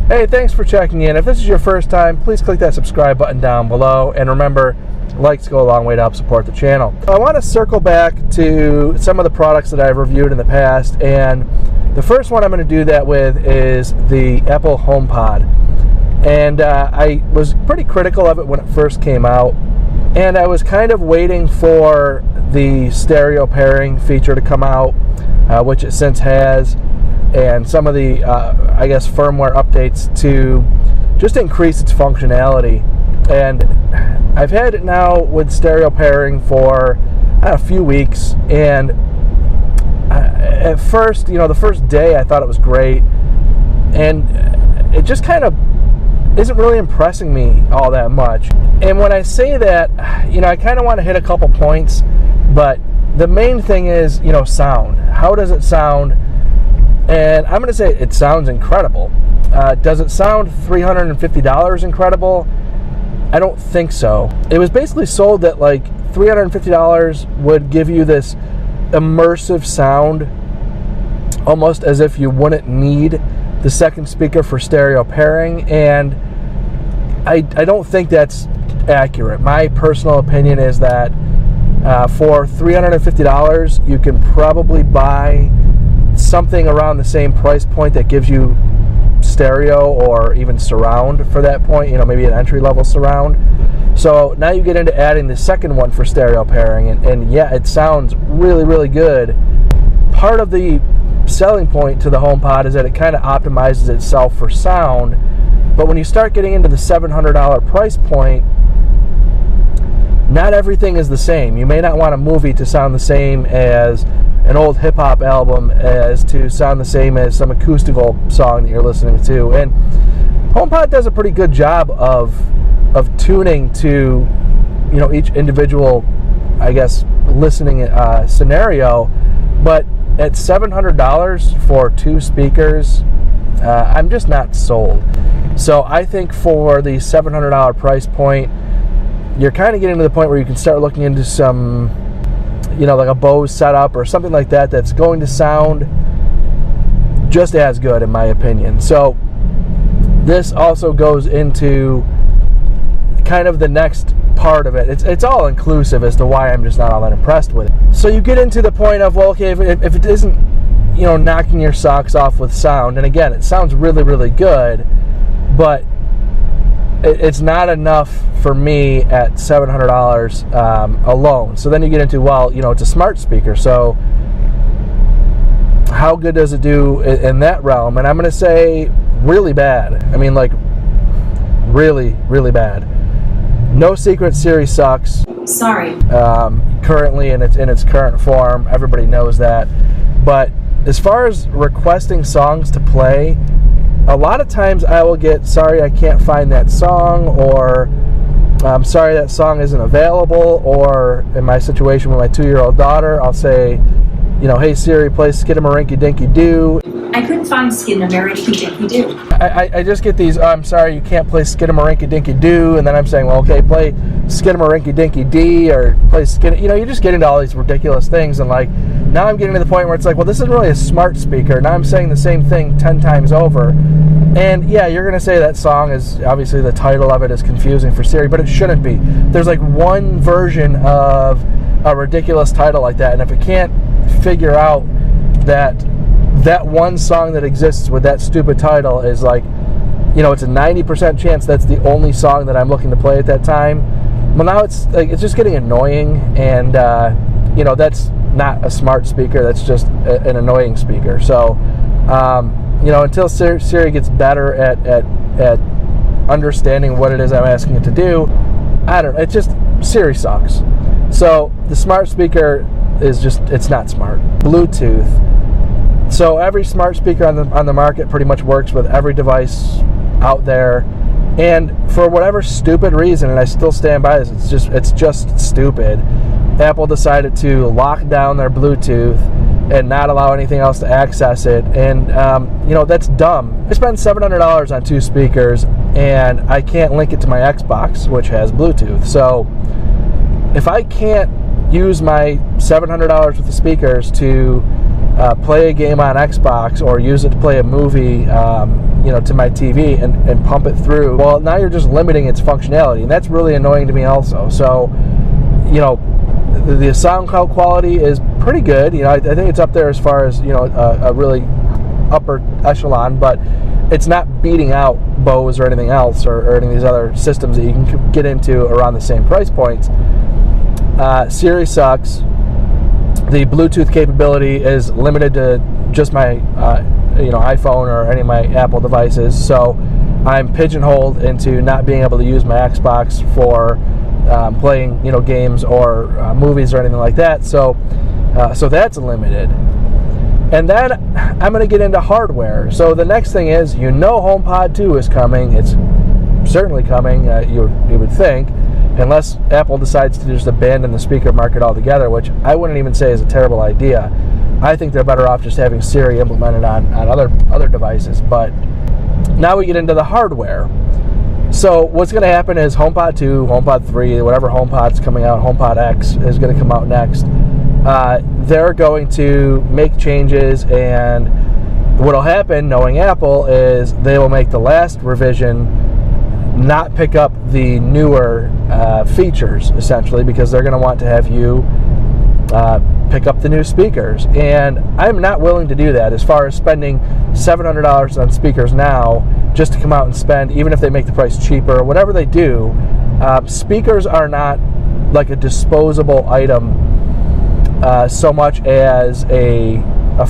Hey, thanks for checking in. If this is your first time, please click that subscribe button down below. And remember, likes go a long way to help support the channel. I want to circle back to some of the products that I've reviewed in the past. And the first one I'm going to do that with is the Apple HomePod. And I was pretty critical of it when it first came out. And I was kind of waiting for the stereo pairing feature to come out, which it since has. And some of the, I guess, firmware updates to just increase its functionality. And I've had it now with stereo pairing for a few weeks. And at first, the first day I thought it was great. And it just kind of isn't really impressing me all that much. And when I say that, I kind of want to hit a couple points. But the main thing is, sound. How does it sound? And I'm going to say it sounds incredible. Does it sound $350 incredible? I don't think so. It was basically sold that like $350 would give you this immersive sound, almost as if you wouldn't need the second speaker for stereo pairing. And I don't think that's accurate. My personal opinion is that for $350, you can probably buy something around the same price point that gives you stereo or even surround for that point, maybe an entry-level surround. So now you get into adding the second one for stereo pairing, and yeah, it sounds really, really good. Part of the selling point to the HomePod is that it kind of optimizes itself for sound, but when you start getting into the $700 price point, not everything is the same. You may not want a movie to sound the same as an old hip-hop album, as to sound the same as some acoustical song that you're listening to. And HomePod does a pretty good job of tuning to each individual, I guess, listening scenario. But at $700 for two speakers, I'm just not sold. So I think for the $700 price point, you're kind of getting to the point where you can start looking into some, like a Bose setup or something like that that's going to sound just as good, in my opinion. So this also goes into kind of the next part of it. It's all inclusive as to why I'm just not all that impressed with it. So you get into the point of, well, okay, if it isn't, knocking your socks off with sound, and again, it sounds really, really good, but it's not enough for me at $700 alone. So then you get into, well, it's a smart speaker, so how good does it do in that realm? And I'm going to say really bad. I mean, like, really, really bad. No secret, Siri sucks. Sorry. Currently in its current form, everybody knows that. But as far as requesting songs to play, a lot of times I will get, sorry, I can't find that song, or I'm sorry, that song isn't available, or in my situation with my 2-year-old daughter, I'll say, hey Siri, play Skidamarinky-Dinky-Doo. I couldn't find Skidamarinky-Dinky-Doo. I just get these, I'm sorry, you can't play Skidamarinky-Dinky-Doo, and then I'm saying, well, okay, play Skidamarinky-Dinky-Dee, or play you just get into all these ridiculous things, and like, now I'm getting to the point where it's like, well, this isn't really a smart speaker. Now I'm saying the same thing 10 times over. And yeah, you're going to say that song is, obviously the title of it is confusing for Siri, but it shouldn't be. There's like one version of a ridiculous title like that, and if it can't figure out that one song that exists with that stupid title is like, it's a 90% chance that's the only song that I'm looking to play at that time, well, now it's just getting annoying, and that's not a smart speaker, that's just an annoying speaker. So until Siri gets better at understanding what it is I'm asking it to do, I don't know, it's just, Siri sucks. So the smart speaker is just, it's not smart. Bluetooth. So every smart speaker on the market pretty much works with every device out there, and for whatever stupid reason, and I still stand by this, it's just stupid, Apple decided to lock down their Bluetooth and not allow anything else to access it. And that's dumb. I spent $700 on two speakers, and I can't link it to my Xbox, which has Bluetooth. So if I can't use my $700 worth of speakers to play a game on Xbox or use it to play a movie, to my TV and pump it through. Well, now you're just limiting its functionality, and that's really annoying to me also. So, the sound quality is pretty good. I think it's up there as far as, a really upper echelon, but it's not beating out Bose or anything else or any of these other systems that you can get into around the same price points. Siri sucks. The Bluetooth capability is limited to just my iPhone or any of my Apple devices, so I'm pigeonholed into not being able to use my Xbox for playing games or movies or anything like that. So that's limited. And then I'm going to get into hardware. So the next thing is, HomePod 2 is coming. It's certainly coming, you would think, unless Apple decides to just abandon the speaker market altogether, which I wouldn't even say is a terrible idea. I think they're better off just having Siri implemented on other devices. But now we get into the hardware. So what's going to happen is HomePod 2, HomePod 3, whatever HomePod's coming out, HomePod X is going to come out next. They're going to make changes, and what'll happen, knowing Apple, is they will make the last revision not pick up the newer features, essentially, because they're going to want to have you pick up the new speakers. And I'm not willing to do that, as far as spending $700 on speakers now just to come out and spend, even if they make the price cheaper, whatever they do. Speakers are not like a disposable item so much as a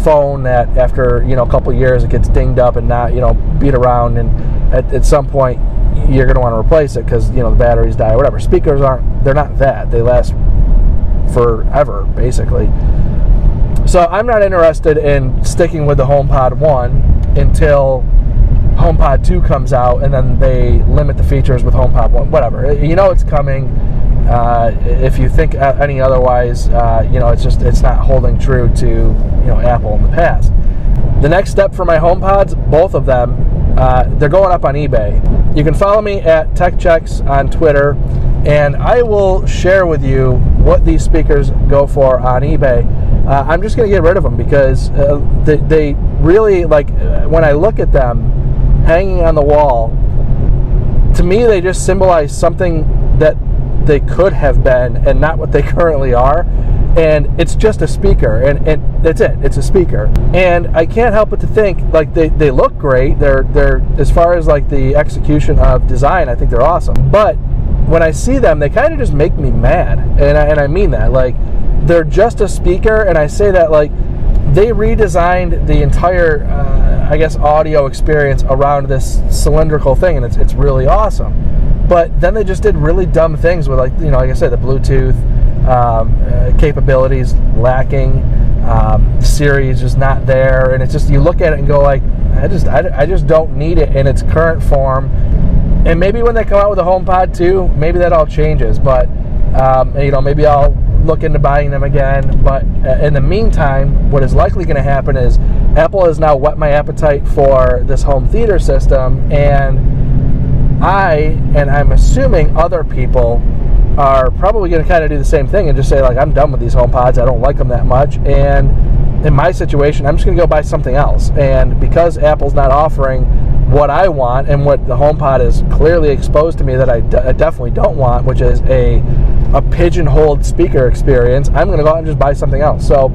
phone that after a couple years it gets dinged up and not beat around, and at some point you're going to want to replace it because the batteries die or whatever. Speakers they're not that. They last forever, basically. So I'm not interested in sticking with the HomePod 1 until HomePod 2 comes out, and then they limit the features with HomePod 1. Whatever. It's coming. If you think any otherwise, it's not holding true to Apple in the past. The next step for my HomePods, both of them, they're going up on eBay. You can follow me at TechChecks on Twitter, and I will share with you what these speakers go for on eBay. I'm just going to get rid of them because they really, when I look at them hanging on the wall, to me they just symbolize something that they could have been and not what they currently are. And it's just a speaker, and that's it. It's a speaker, and I can't help but to think they look great. They're as far as the execution of design, I think they're awesome. But when I see them, they kind of just make me mad, and I mean that. They're just a speaker, and I say that they redesigned the entire audio experience around this cylindrical thing, and it's really awesome. But then they just did really dumb things with like I said, the Bluetooth capabilities lacking. Siri is just not there, and it's just, you look at it and go I just don't need it in its current form. And maybe when they come out with a HomePod 2, maybe that all changes. But maybe I'll look into buying them again. But in the meantime, what is likely going to happen is Apple has now whet my appetite for this home theater system, and I'm assuming other people are probably going to kind of do the same thing and just say I'm done with these HomePods. I don't like them that much. And in my situation, I'm just going to go buy something else. And because Apple's not offering what I want and what the HomePod is clearly exposed to me that I definitely don't want, which is a pigeonholed speaker experience, I'm going to go out and just buy something else. So,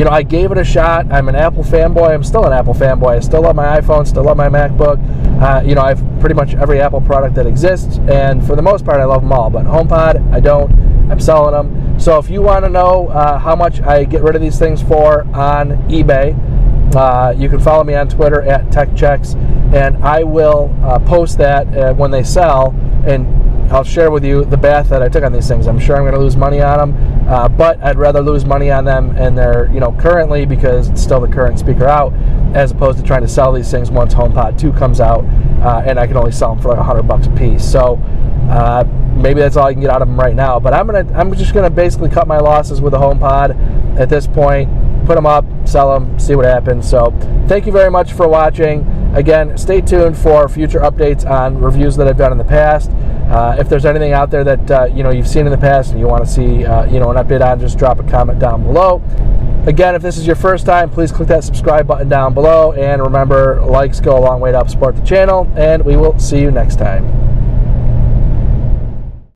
I gave it a shot. I'm an Apple fanboy. I'm still an Apple fanboy. I still love my iPhone, still love my MacBook. I have pretty much every Apple product that exists, and for the most part, I love them all. But HomePod, I don't. I'm selling them. So if you want to know how much I get rid of these things for on eBay, you can follow me on Twitter at TechChecks, and I will post that when they sell, and I'll share with you the bath that I took on these things. I'm sure I'm going to lose money on them, but I'd rather lose money on them and they're currently, because it's still the current speaker out, as opposed to trying to sell these things once HomePod 2 comes out, and I can only sell them for $100 a piece. So maybe that's all I can get out of them right now. But I'm just gonna basically cut my losses with the HomePod at this point. Put them up, sell them, see what happens. So thank you very much for watching. Again, stay tuned for future updates on reviews that I've done in the past. If there's anything out there that you've seen in the past and you want to see an update on, just drop a comment down below. Again, if this is your first time, please click that subscribe button down below. And remember, likes go a long way to help support the channel. And we will see you next time.